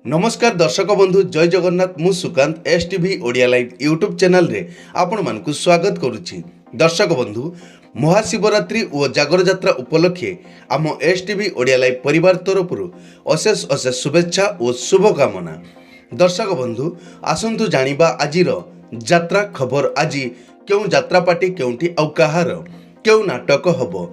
नमस्कार दर्शक बंधु जय जगन्नाथ मु Sukant S TV Odia live YouTube channel रे आपण मानकु स्वागत करुछि। दर्शक बंधु महाशिवरात्रि और जागर जात्रा उपलक्षे आम एस टीवी ओडिया लाइव परिवार तरफ अशेष अशेष शुभेच्छा और शुभकामना। दर्शक बंधु आसंतु जानिबा आजिर जात्रा खबर। आज क्यों जात्रा पार्टी केउंठी आउ कहार क्यों नाटक हब।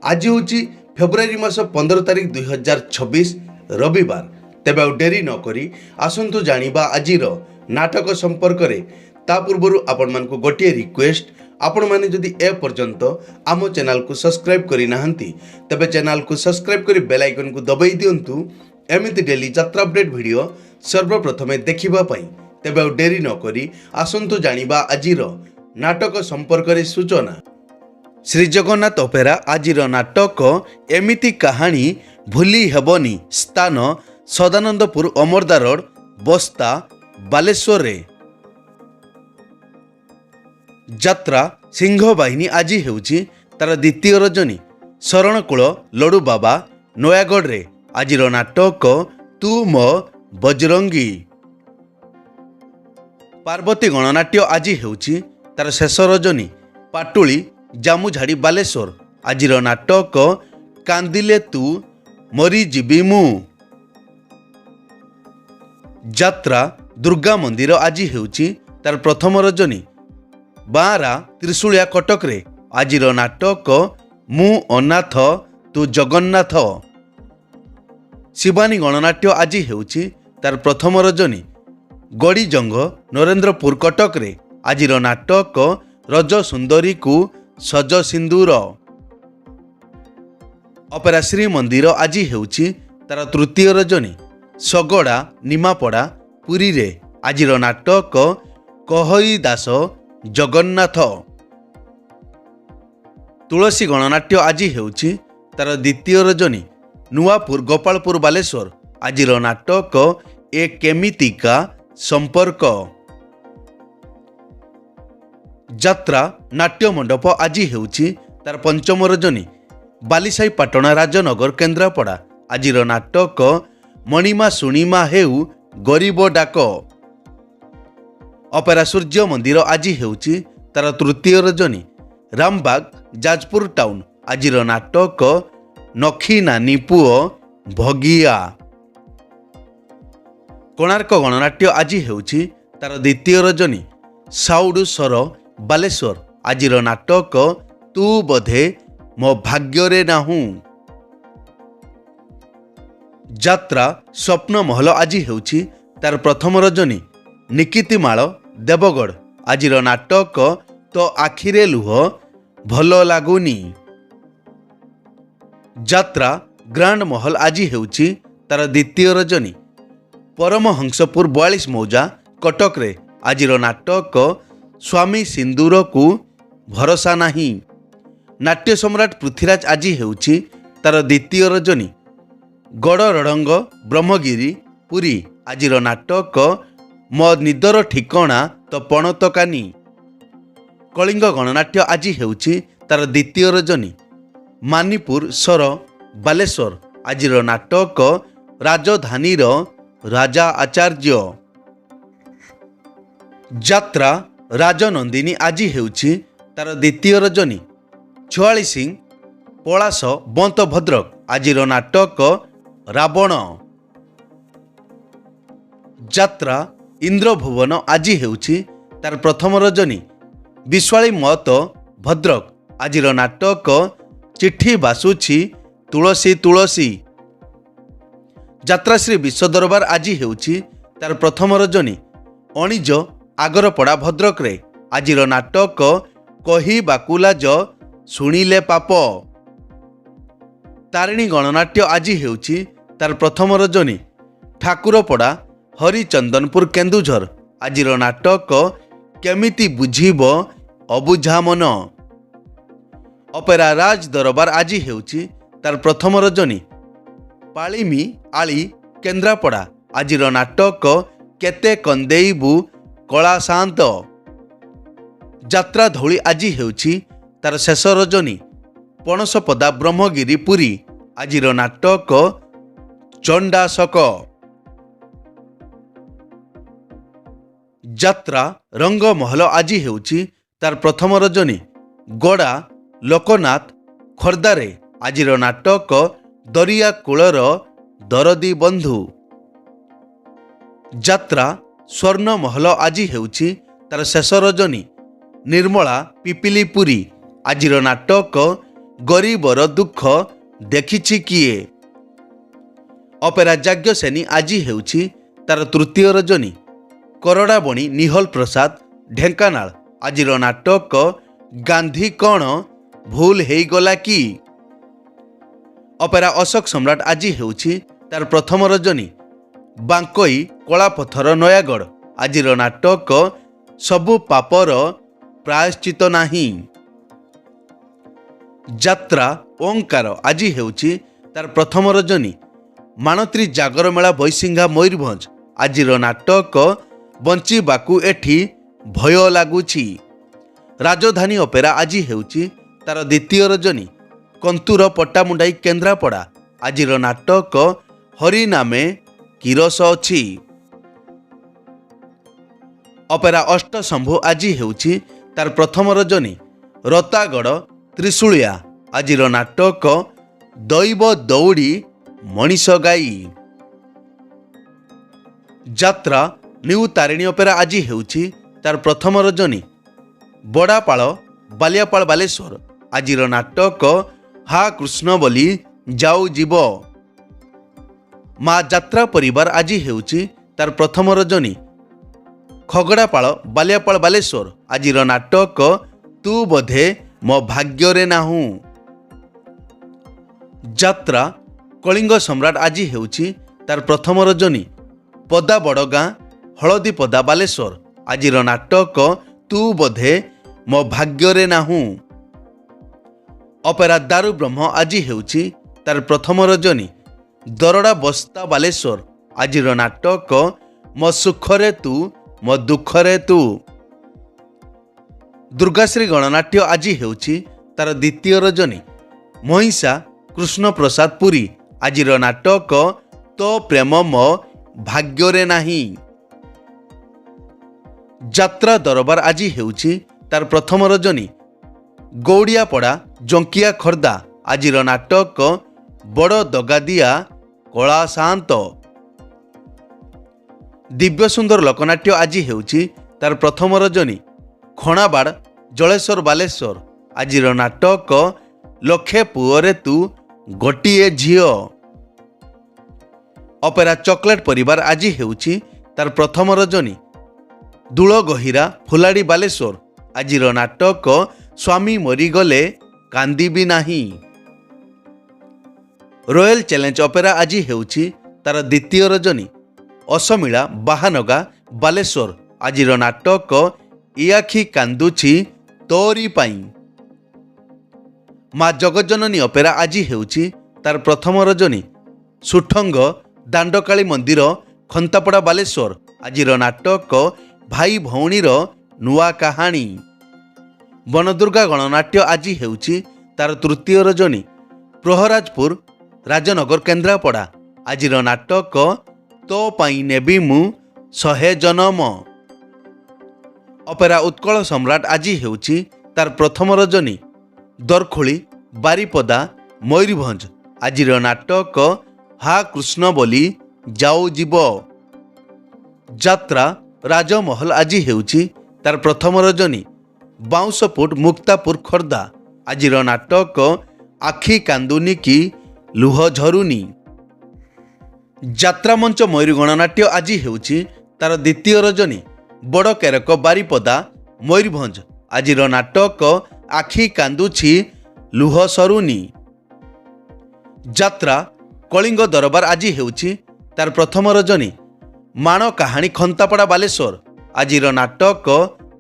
आज होची फेब्रुआरी मास 15 तारिख 2026 रविवार। तेबे डेरी न करी आसंतु जानिबा आजिर नाटक संपर्क रे। ता पूर्व आपण मानकु गोटिए रिक्वेस्ट, आपण माने जदि ए पर्यंत आम चैनल को सब्सक्राइब करि नाहंती तबे चैनल को सब्सक्राइब करी बेल आइकन को दबाई दियंतु एमिति डेली यात्रा अपडेट वीडियो सर्वप्रथमे देखिबा पई। तेबे डेरी न करी आसंतु जानिबा आजिर नाटक संपर्क रे सूचना। श्री जगन्नाथ ओपेरा आजिर नाटक एमिति कहानी भूली हेबनी। स्थान सदानंदपुर अमरदा रोड बस्ता बालेश्वर रे। जात्रा सिंह बाहिनी आज हेउची तार द्वितीय रजनी। शरणकूल लडू बाबा नयागढ़ रे आजिर नाटक तू मो बजरंगी। पार्वती गणनाट्य आज हेउची तार शेष रजनी। पाटुली जामुझाड़ी बालेश्वर आजिर नाटक कांदिले तू मरी जीवी मु। जात्रा दुर्गा मंदिर आज हेउची तार प्रथम रजनी। बारा त्रिशूलिया कटक रे आजिर नाटक मु अनाथ तू जगन्नाथ। शिवानी गणनाट्य आज हेउची तार प्रथम रजनी। गड़ी जंग नरेंद्रपुर कटक रे आजिर नाटक रज सुंदरी को सज सिंदूर। अपेरा श्री मंदिर आज हेउची तार तृतीय रजनी। सगड़ा निमापड़ा पुरी रे आजिर नाटक कहई दास जगन्नाथ। तुलसी गणनाट्य आज हेउची तार द्वितीय रजनी। नुआपुर गोपालपुर बालेश्वर आजिर नाटक ए केमितिका संपर्क। जात्रा नाट्य मंडप आज हेउची तार पंचम रजनी। बालीसाई पाटणा राजनगर केन्द्रापड़ा आजिर नाटक मणिमा सुणिमा हेउ गरीब डाक। अपेरा सूर्य मंदिर आज हेउची तार तृतीय रजनी। रामबाग जाजपुर टाउन आजिर नाटक नखी नानी पुओ भगिया। कोणार्क गणनाट्य आज हेउची तार द्वितीय रजनी। साउडू सर बालेश्वर आजिर नाटक तू बधे मो भाग्य रे नाहू। जात्रा स्वप्न महल आज हेउची तार प्रथम रजनी। निकितिमाल देवगढ़ आजिर नाटक तो आखिरे लुह भल लागुनी। जात्रा ग्रांड महल आज हेउची तार द्वितीय रजनी। परमहंसपुर 42 मौजा कटक रे आजिर नाटक स्वामी सिंदूर को भरोसा नहीं। नाट्य सम्राट पृथ्वीराज आज हेउची तार द्वितीय रजनी। गड़ रड़ंग ब्रह्मगिरी पुरी आजिर नाटक मो निदर ठिकणा तो पणतकानी। कलिंग गणनाट्य आज हेउची तार द्वितीय रजनी। मानीपुर सर बालेश्वर आजिर नाटक राजधानीर राजा आचार्य। जात्रा राजनंदिनी आज हेउची तार द्वितीय रजनी। 46 पलाश बंत भद्रक आजिर नाटक रावण। जात्रा इंद्रभुवन आज हेउची तार प्रथम रजनी। विश्वाली मत भद्रक आजिर नाटक चिट्ठी बासुछि तुलसी तुलसी। जात्रा श्री विश्व दरबार आज हेउची तार प्रथम रजनी। अणिज आगरपड़ा भद्रक रे आजिर नाटक कही बाकुलाज शुणिले पाप। तारिणी गणनाट्य आज हेउची तार प्रथम रजनी। ठाकुरपड़ा हरिचंदनपुर केन्दुझर आजिर नाटक केमिति बुझीब अबुझा मन। अपेरा राज दरबार आज हेउची तार प्रथम रजनी। पालिमी आली केन्द्रापड़ा आजिर नाटक केते कंदेइबु कला शांत। जात्रा धौली आज हेउची तार शेष रजनी। पणसपदा ब्रह्मगिरी पुरी आजिर नाटक चंडाशक। ଯାତ୍ରା ରଙ୍ଗମହଲ ଆଜି ହେଉଛି ତାର ପ୍ରଥମ ରଜନୀ। ଗଡ଼ା ଲୋକନାଥ ଖୋର୍ଦ୍ଧାରେ ଆଜିର ନାଟକ ଦରିଆ କୂଳର ଦରଦୀ ବନ୍ଧୁ। ଯାତ୍ରା ସ୍ୱର୍ଣ୍ଣମହଲ ଆଜି ହେଉଛି ତାର ଶେଷ ରଜନୀ। ନିର୍ମଳା ପିପିଲି ପୁରୀ ଆଜିର ନାଟକ ଗରିବର ଦୁଃଖ ଦେଖିଛି କିଏ। ଅପେରା ଯାଜ୍ଞସେନୀ ଆଜି ହେଉଛି ତାର ତୃତୀୟ ରଜନୀ। କରଡ଼ାବଣୀ ନିହଲ ପ୍ରସାଦ ଢେଙ୍କାନାଳ ଆଜିର ନାଟକ ଗାନ୍ଧୀ କ'ଣ ଭୁଲ ହେଇଗଲା କି। ଅପେରା ଅଶୋକ ସମ୍ରାଟ ଆଜି ହେଉଛି ତାର ପ୍ରଥମ ରଜନୀ। ବାଙ୍କୋଇ କଳାପଥର ନୟାଗଡ଼ ଆଜିର ନାଟକ ସବୁ ପାପର ପ୍ରାୟଶ୍ଚିତ ନାହିଁ। ଯାତ୍ରା ଓଙ୍କାର ଆଜି ହେଉଛି ତାର ପ୍ରଥମ ରଜନୀ। ମାଣତ୍ରୀ ଜାଗର ମେଳା ବୈଶିଙ୍ଘା ମୟୂରଭଞ୍ଜ ଆଜିର ନାଟକ ବଞ୍ଚିବାକୁ ଏଠି ଭୟ ଲାଗୁଛି। ରାଜଧାନୀ ଅପେରା ଆଜି ହେଉଛି ତାର ଦ୍ୱିତୀୟ ରଜନୀ। କନ୍ତୁର ପଟ୍ଟାମୁଣ୍ଡାଇ କେନ୍ଦ୍ରାପଡ଼ା ଆଜିର ନାଟକ ହରିନାମେ କିରସ ଅଛି। ଅପେରା ଅଷ୍ଟଶମ୍ଭୁ ଆଜି ହେଉଛି ତାର ପ୍ରଥମ ରଜନୀ। ରତାଗଡ଼ ତ୍ରିଶୂଳିଆ ଆଜିର ନାଟକ ଦୈବ ଦୌଡ଼ି ମଣିଷ ଗାଈ। ଯାତ୍ରା ନ୍ୟୁ ତାରିଣୀ ଅପେରା ଆଜି ହେଉଛି ତାର ପ୍ରଥମ ରଜନୀ। ବଡ଼ାପାଳ ବାଲିଆପାଳ ବାଲେଶ୍ୱର ଆଜିର ନାଟକ ହା କୃଷ୍ଣ ବୋଲି ଯାଉ ଯିବ। ମା ଯାତ୍ରା ପରିବାର ଆଜି ହେଉଛି ତାର ପ୍ରଥମ ରଜନୀ। ଖଗଡ଼ାପାଳ ବାଲିଆପାଳ ବାଲେଶ୍ୱର ଆଜିର ନାଟକ ତୁ ବୋଧେ ମୋ ଭାଗ୍ୟରେ ନାହୁଁ। ଯାତ୍ରା କଳିଙ୍ଗ ସମ୍ରାଟ ଆଜି ହେଉଛି ତାର ପ୍ରଥମ ରଜନୀ। ପଦା ବଡ଼ଗାଁ ହଳଦୀପଦା ବାଲେଶ୍ୱର ଆଜିର ନାଟକ ତୁ ବୋଧେ ମୋ ଭାଗ୍ୟରେ ନାହୁଁ। ଅପେରା ଦାରୁ ବ୍ରହ୍ମ ଆଜି ହେଉଛି ତାର ପ୍ରଥମ ରଜନୀ। ଦରଡ଼ା ବସ୍ତା ବାଲେଶ୍ୱର ଆଜିର ନାଟକ ମୋ ସୁଖରେ ତୁ ମୋ ଦୁଃଖରେ ତୁ। ଦୁର୍ଗାଶ୍ରୀ ଗଣନାଟ୍ୟ ଆଜି ହେଉଛି ତାର ଦ୍ୱିତୀୟ ରଜନୀ। ମହିଷା କୃଷ୍ଣପ୍ରସାଦ ପୁରୀ ଆଜିର ନାଟକ ତୋ ପ୍ରେମ ମୋ ଭାଗ୍ୟରେ ନାହିଁ। ଯାତ୍ରା ଦରବାର ଆଜି ହେଉଛି ତାର ପ୍ରଥମ ରଜନୀ। ଗୌଡ଼ିଆପଡ଼ା ଜଙ୍କିଆ ଖୋର୍ଦ୍ଧା ଆଜିର ନାଟକ ବଡ଼ ଦଗାଦିଆ କଳା ସାନ୍ତ। ଦିବ୍ୟସୁନ୍ଦର ଲୋକନାଟ୍ୟ ଆଜି ହେଉଛି ତାର ପ୍ରଥମ ରଜନୀ। ଖଣାବାଡ଼ ଜଳେଶ୍ୱର ବାଲେଶ୍ୱର ଆଜିର ନାଟକ ଲକ୍ଷେ ପୁଅରେ ତୁ ଗୋଟିଏ ଝିଅ। ଅପେରା ଚକୋଲେଟ୍ ପରିବାର ଆଜି ହେଉଛି ତାର ପ୍ରଥମ ରଜନୀ। ଦୂଳଗହିରା ଫୁଲାଡ଼ି ବାଲେଶ୍ୱର ଆଜିର ନାଟକ ସ୍ୱାମୀ ମରିଗଲେ କାନ୍ଦିବି ନାହିଁ। ରୟାଲ ଚ୍ୟାଲେଞ୍ଜ ଅପେରା ଆଜି ହେଉଛି ତାର ଦ୍ୱିତୀୟ ରଜନୀ। ଅସମିଳା ବାହାନଗା ବାଲେଶ୍ୱର ଆଜିର ନାଟକ ଇଆଖି କାନ୍ଦୁଛି ତୋରି ପାଇଁ। ମା ଜଗଜ୍ଜନନୀ ଅପେରା ଆଜି ହେଉଛି ତାର ପ୍ରଥମ ରଜନୀ। ସୁଠଙ୍ଗ ଦାଣ୍ଡକାଳୀ ମନ୍ଦିର ଖନ୍ତାପଡ଼ା ବାଲେଶ୍ୱର ଆଜିର ନାଟକ ଭାଇ ଭଉଣୀର ନୂଆ କାହାଣୀ। ବନଦୁର୍ଗା ଗଣନାଟ୍ୟ ଆଜି ହେଉଛି ତାର ତୃତୀୟ ରଜନୀ। ପ୍ରହରାଜପୁର ରାଜନଗର କେନ୍ଦ୍ରାପଡ଼ା ଆଜିର ନାଟକ ତୋ ପାଇଁ ନେବି ମୁଁ 100 ଜନମ। ଅପେରା ଉତ୍କଳ ସମ୍ରାଟ ଆଜି ହେଉଛି ତାର ପ୍ରଥମ ରଜନୀ। ଦରଖୋଳି ବାରିପଦା ମୟୂରଭଞ୍ଜ ଆଜିର ନାଟକ ହା କୃଷ୍ଣ ବୋଲି ଯାଉ ଯିବ। ଯାତ୍ରା ରାଜମହଲ ଆଜି ହେଉଛି ତାର ପ୍ରଥମ ରଜନୀ। ବାଉଁଶପୁଟ ମୁକ୍ତାପୁର ଖୋର୍ଦ୍ଧା ଆଜିର ନାଟକ ଆଖି କାନ୍ଦୁନି କି ଲୁହ ଝରୁନି। ଯାତ୍ରାମଞ୍ଚ ମୟୂରୀ ଗଣନାଟ୍ୟ ଆଜି ହେଉଛି ତାର ଦ୍ୱିତୀୟ ରଜନୀ। ବଡ଼ କେରକ ବାରିପଦା ମୟୂରଭଞ୍ଜ ଆଜିର ନାଟକ ଆଖି କାନ୍ଦୁଛି ଲୁହ ସରୁନି। ଯାତ୍ରା କଳିଙ୍ଗ ଦରବାର ଆଜି ହେଉଛି ତାର ପ୍ରଥମ ରଜନୀ। ମାଣ କାହାଣୀ ଖନ୍ତାପଡ଼ା ବାଲେଶ୍ୱର ଆଜିର ନାଟକ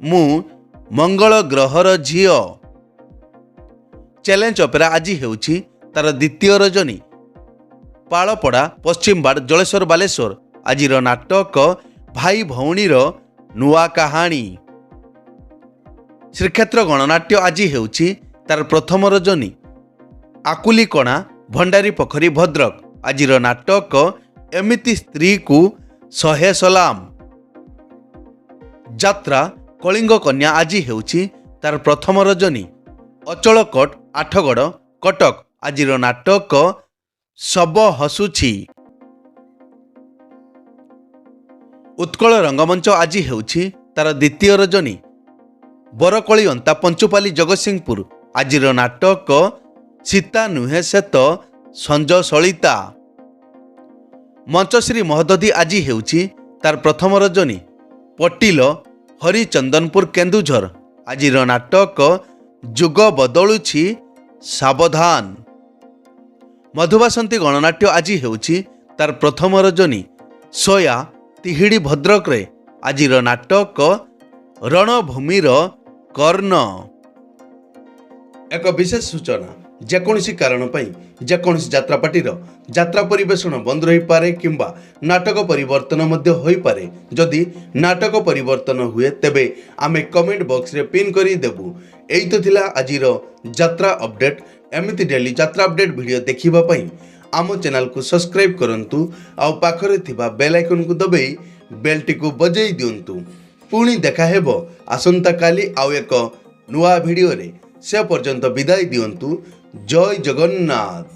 ମୁଁ ମଙ୍ଗଳ ଗ୍ରହର ଝିଅ। ଚ୍ୟାଲେଞ୍ଜ ଅପେରା ଆଜି ହେଉଛି ତାର ଦ୍ୱିତୀୟ ରଜନୀ। ପାଳପଡ଼ା ପଶ୍ଚିମବାଡ଼ ଜଳେଶ୍ୱର ବାଲେଶ୍ୱର ଆଜିର ନାଟକ ଭାଇ ଭଉଣୀର ନୂଆ କାହାଣୀ। ଶ୍ରୀକ୍ଷେତ୍ର ଗଣନାଟ୍ୟ ଆଜି ହେଉଛି ତାର ପ୍ରଥମ ରଜନୀ। ଆକୁଲିକଣା ଭଣ୍ଡାରୀ ପୋଖରୀ ଭଦ୍ରକ ଆଜିର ନାଟକ ଏମିତି ସ୍ତ୍ରୀକୁ 100 ସଲାମ। ଯାତ୍ରା କଳିଙ୍ଗ କନ୍ୟା ଆଜି ହେଉଛି ତାର ପ୍ରଥମ ରଜନୀ। ଅଚଳକୋଟ ଆଠଗଡ଼ କଟକ ଆଜିର ନାଟକ ଶବ ହସୁଛି। ଉତ୍କଳ ରଙ୍ଗମଞ୍ଚ ଆଜି ହେଉଛି ତାର ଦ୍ୱିତୀୟ ରଜନୀ। ବରକଳି ଅନ୍ତା ପଞ୍ଚୁପାଲି ଜଗତସିଂହପୁର ଆଜିର ନାଟକ ସୀତା ନୁହେଁ ସେ ତ ସଞ୍ଜ ସଳିତା। ମଞ୍ଚଶ୍ରୀ ମହୋଦଧି ଆଜି ହେଉଛି ତାର ପ୍ରଥମ ରଜନୀ। ପଟିଲ ହରିଚନ୍ଦନପୁର କେନ୍ଦୁଝର ଆଜିର ନାଟକ ଯୁଗ ବଦଳୁଛି ସାବଧାନ। ମଧୁବାସନ୍ତୀ ଗଣନାଟ୍ୟ ଆଜି ହେଉଛି ତାର ପ୍ରଥମ ରଜନୀ। ସୋୟା ତିହିଡ଼ି ଭଦ୍ରକରେ ଆଜିର ନାଟକ ରଣଭୂମିର କର୍ଣ୍ଣ। ଏକ ବିଶେଷ ସୂଚନା, ଯେକୌଣସି କାରଣ ପାଇଁ ଯେକୌଣସି ଯାତ୍ରାପାର୍ଟିର ଯାତ୍ରା ପରିବେଷଣ ବନ୍ଦ ରହିପାରେ କିମ୍ବା ନାଟକ ପରିବର୍ତ୍ତନ ମଧ୍ୟ ହୋଇପାରେ। ଯଦି ନାଟକ ପରିବର୍ତ୍ତନ ହୁଏ ତେବେ ଆମେ କମେଣ୍ଟ ବକ୍ସରେ ପିନ୍ କରି ଦେବୁ। ଏଇ ତ ଥିଲା ଆଜିର ଯାତ୍ରା ଅପଡେଟ୍। ଏମିତି ଡେଲି ଯାତ୍ରା ଅପଡେଟ୍ ଭିଡ଼ିଓ ଦେଖିବା ପାଇଁ ଆମ ଚ୍ୟାନେଲକୁ ସବସ୍କ୍ରାଇବ୍ କରନ୍ତୁ ଆଉ ପାଖରେ ଥିବା ବେଲ୍ ଆଇକନକୁ ଦବାଇ ବେଲ୍ଟିକୁ ବଜାଇ ଦିଅନ୍ତୁ। ପୁଣି ଦେଖା ହେବ ଆସନ୍ତାକାଲି ଆଉ ଏକ ନୂଆ ଭିଡ଼ିଓରେ। ସେ ପର୍ଯ୍ୟନ୍ତ ବିଦାୟ ଦିଅନ୍ତୁ। ଜୟ ଜଗନ୍ନାଥ।